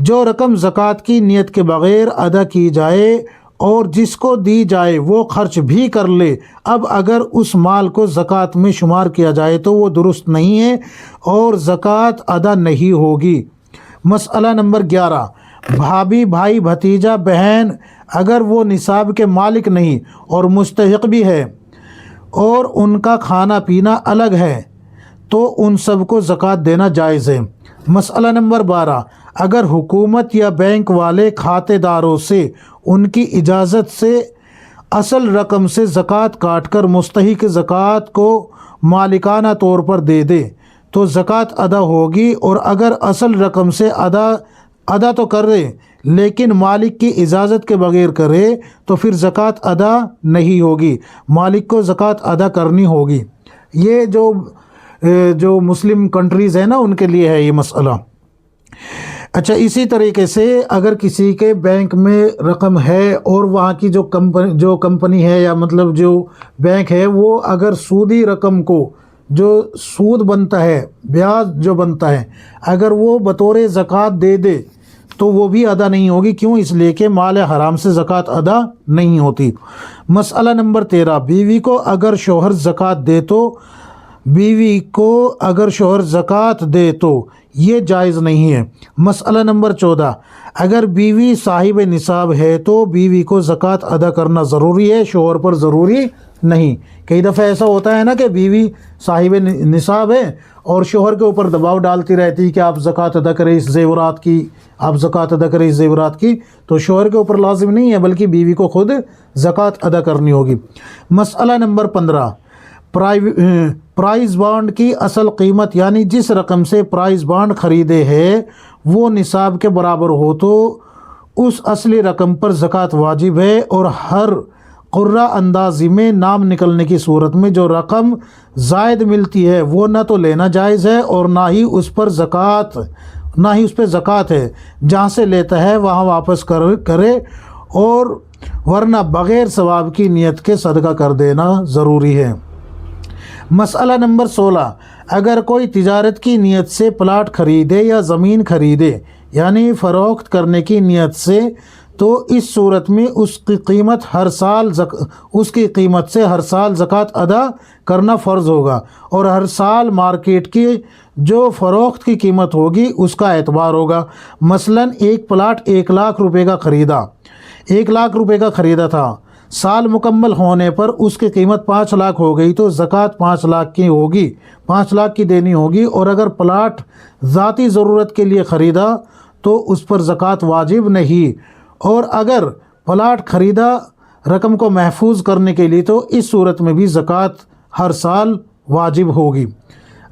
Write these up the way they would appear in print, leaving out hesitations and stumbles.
جو رقم زکوٰۃ کی نیت کے بغیر ادا کی جائے اور جس کو دی جائے وہ خرچ بھی کر لے، اب اگر اس مال کو زکوٰۃ میں شمار کیا جائے تو وہ درست نہیں ہے اور زکوٰۃ ادا نہیں ہوگی۔ مسئلہ نمبر 11، بھابھی، بھائی، بھتیجا، بہن اگر وہ نصاب کے مالک نہیں اور مستحق بھی ہے اور ان کا کھانا پینا الگ ہے تو ان سب کو زکوٰۃ دینا جائز ہے۔ مسئلہ نمبر 12، اگر حکومت یا بینک والے کھاتے داروں سے ان کی اجازت سے اصل رقم سے زکوٰۃ کاٹ کر مستحق زکوٰۃ کو مالکانہ طور پر دے دے تو زکوٰۃ ادا ہوگی، اور اگر اصل رقم سے ادا تو کرے لیکن مالک کی اجازت کے بغیر کرے تو پھر زکوٰۃ ادا نہیں ہوگی، مالک کو زکوٰۃ ادا کرنی ہوگی۔ یہ جو مسلم کنٹریز ہیں نا ان کے لیے ہے یہ مسئلہ۔ اچھا، اسی طریقے سے اگر کسی کے بینک میں رقم ہے اور وہاں کی جو کمپنی ہے یا مطلب جو بینک ہے وہ اگر سودی رقم کو جو سود بنتا ہے، بیاج جو بنتا ہے، اگر وہ بطور زکوٰۃ دے دے تو وہ بھی ادا نہیں ہوگی۔ کیوں؟ اس لیے کہ مال حرام سے زکوٰۃ ادا نہیں ہوتی۔ مسئلہ نمبر 13، بیوی کو اگر شوہر زکوٰۃ دے تو یہ جائز نہیں ہے۔ مسئلہ نمبر 14، اگر بیوی صاحب نصاب ہے تو بیوی کو زکوٰۃ ادا کرنا ضروری ہے، شوہر پر ضروری نہیں۔ کئی دفعہ ایسا ہوتا ہے نا کہ بیوی صاحب نصاب ہے اور شوہر کے اوپر دباؤ ڈالتی رہتی ہے کہ آپ زکوٰۃ ادا کریں اس زیورات کی، تو شوہر کے اوپر لازم نہیں ہے بلکہ بیوی کو خود زکوٰۃ ادا کرنی ہوگی۔ مسئلہ نمبر 15، پرائز بانڈ کی اصل قیمت، یعنی جس رقم سے پرائز بانڈ خریدے ہے وہ نصاب کے برابر ہو تو اس اصلی رقم پر زکوٰۃ واجب ہے، اور ہر قرہ اندازی میں نام نکلنے کی صورت میں جو رقم زائد ملتی ہے وہ نہ تو لینا جائز ہے اور نہ ہی اس پہ زکوٰۃ ہے، جہاں سے لیتا ہے وہاں واپس کرے، اور ورنہ بغیر ثواب کی نیت کے صدقہ کر دینا ضروری ہے۔ مسئلہ نمبر 16، اگر کوئی تجارت کی نیت سے پلاٹ خریدے یا زمین خریدے یعنی فروخت کرنے کی نیت سے، تو اس صورت میں اس کی قیمت سے ہر سال زکوٰۃ ادا کرنا فرض ہوگا، اور ہر سال مارکیٹ کی جو فروخت کی قیمت ہوگی اس کا اعتبار ہوگا۔ مثلا ایک پلاٹ 1 لاکھ روپے کا خریدا تھا، سال مکمل ہونے پر اس کی قیمت 5 لاکھ ہو گئی تو زکوٰۃ 5 لاکھ کی ہوگی، 5 لاکھ کی دینی ہوگی، اور اگر پلاٹ ذاتی ضرورت کے لیے خریدا تو اس پر زکوٰۃ واجب نہیں، اور اگر پلاٹ خریدا رقم کو محفوظ کرنے کے لیے تو اس صورت میں بھی زکوٰۃ ہر سال واجب ہوگی۔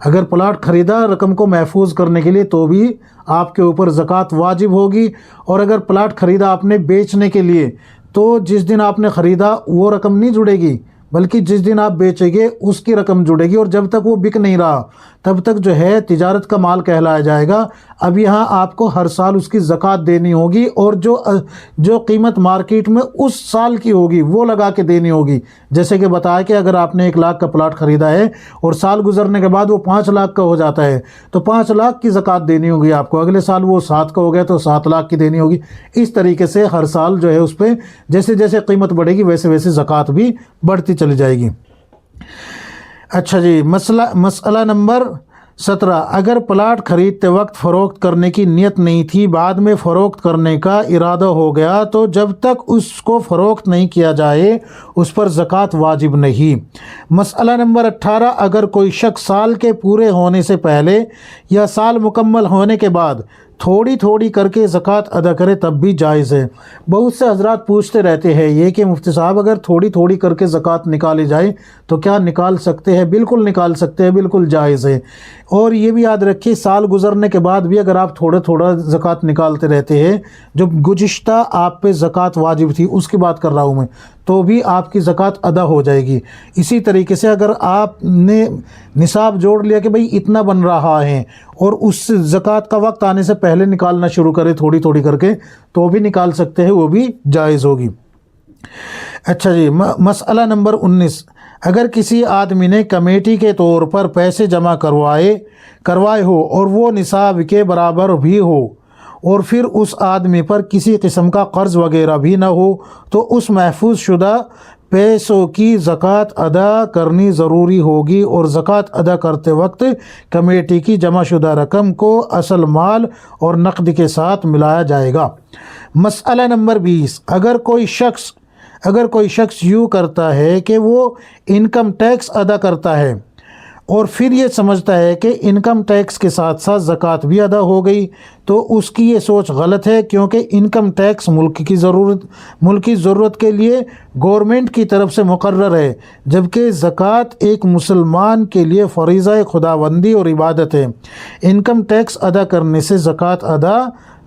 اگر پلاٹ خریدا رقم کو محفوظ کرنے کے لیے تو بھی آپ کے اوپر زکوٰۃ واجب ہوگی، اور اگر پلاٹ خریدا آپ نے بیچنے کے لیے تو جس دن آپ نے خریدا وہ رقم نہیں جڑے گی بلکہ جس دن آپ بیچیں گے اس کی رقم جڑے گی، اور جب تک وہ بک نہیں رہا تب تک جو ہے تجارت کا مال کہلایا جائے گا۔ اب یہاں آپ کو ہر سال اس کی زکوٰۃ دینی ہوگی، اور جو قیمت مارکیٹ میں اس سال کی ہوگی وہ لگا کے دینی ہوگی۔ جیسے کہ بتایا کہ اگر آپ نے 1 لاکھ کا پلاٹ خریدا ہے اور سال گزرنے کے بعد وہ 5 لاکھ کا ہو جاتا ہے تو 5 لاکھ کی زکوٰۃ دینی ہوگی آپ کو، اگلے سال وہ 7 کا ہو گیا تو 7 لاکھ کی دینی ہوگی۔ اس طریقے سے ہر سال جو ہے اس پہ جیسے جیسے قیمت بڑھے گی ویسے ویسے زکوٰۃ بھی بڑھتی چلی جائے گی۔ اچھا جی، مسئلہ نمبر 17، اگر پلاٹ خریدتے وقت فروخت کرنے کی نیت نہیں تھی، بعد میں فروخت کرنے کا ارادہ ہو گیا تو جب تک اس کو فروخت نہیں کیا جائے اس پر زکوٰۃ واجب نہیں۔ مسئلہ نمبر 18، اگر کوئی شخص سال کے پورے ہونے سے پہلے یا سال مکمل ہونے کے بعد تھوڑی تھوڑی کر کے زکوٰۃ ادا کرے تب بھی جائز ہے۔ بہت سے حضرات پوچھتے رہتے ہیں یہ کہ مفتی صاحب اگر تھوڑی تھوڑی کر کے زکوٰۃ نکالی جائے تو کیا نکال سکتے ہیں؟ بالکل نکال سکتے ہیں، بالکل جائز ہے۔ اور یہ بھی یاد رکھیے سال گزرنے کے بعد بھی اگر آپ تھوڑا تھوڑا زکوٰۃ نکالتے رہتے ہیں، جو گزشتہ آپ پہ زکوٰۃ واجب تھی اس کی بات کر رہا ہوں میں، تو بھی آپ کی زکوٰۃ ادا ہو جائے گی۔ اسی طریقے سے اگر آپ نے نصاب جوڑ لیا کہ بھئی اتنا بن رہا ہے اور اس زکوٰۃ کا وقت آنے سے پہلے نکالنا شروع کرے تھوڑی تھوڑی کر کے تو بھی نکال سکتے ہیں، وہ بھی جائز ہوگی۔ اچھا جی، مسئلہ نمبر 19، اگر کسی آدمی نے کمیٹی کے طور پر پیسے جمع کروائے ہو اور وہ نصاب کے برابر بھی ہو اور پھر اس آدمی پر کسی قسم کا قرض وغیرہ بھی نہ ہو تو اس محفوظ شدہ پیسوں کی زکوٰۃ ادا کرنی ضروری ہوگی، اور زکوٰۃ ادا کرتے وقت کمیٹی کی جمع شدہ رقم کو اصل مال اور نقد کے ساتھ ملایا جائے گا۔ مسئلہ نمبر 20، اگر کوئی شخص یوں کرتا ہے کہ وہ انکم ٹیکس ادا کرتا ہے اور پھر یہ سمجھتا ہے کہ انکم ٹیکس کے ساتھ ساتھ زکوٰۃ بھی ادا ہو گئی، تو اس کی یہ سوچ غلط ہے، کیونکہ انکم ٹیکس ملکی ضرورت کے لیے گورنمنٹ کی طرف سے مقرر ہے، جبکہ زکوٰۃ ایک مسلمان کے لیے فریضہ خداوندی اور عبادت ہے۔ انکم ٹیکس ادا کرنے سے زکوٰۃ ادا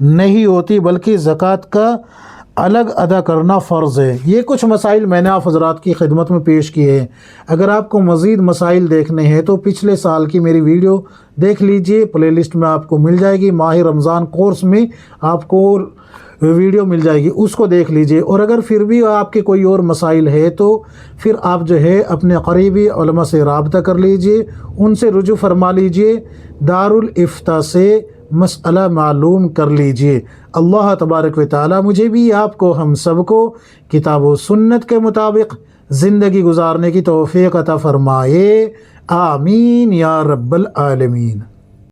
نہیں ہوتی، بلکہ زکوٰۃ کا الگ ادا کرنا فرض ہے۔ یہ کچھ مسائل میں نے آپ حضرات کی خدمت میں پیش کیے ہیں۔ اگر آپ کو مزید مسائل دیکھنے ہیں تو پچھلے سال کی میری ویڈیو دیکھ لیجئے، پلے لسٹ میں آپ کو مل جائے گی، ماہ رمضان کورس میں آپ کو ویڈیو مل جائے گی، اس کو دیکھ لیجئے۔ اور اگر پھر بھی آپ کے کوئی اور مسائل ہے تو پھر آپ جو ہے اپنے قریبی علماء سے رابطہ کر لیجئے، ان سے رجوع فرما لیجئے، دارالافتاء سے مسئلہ معلوم کر لیجئے۔ اللہ تبارک و تعالی مجھے بھی، آپ کو، ہم سب کو کتاب و سنت کے مطابق زندگی گزارنے کی توفیق عطا فرمائے، آمین یا رب العالمین۔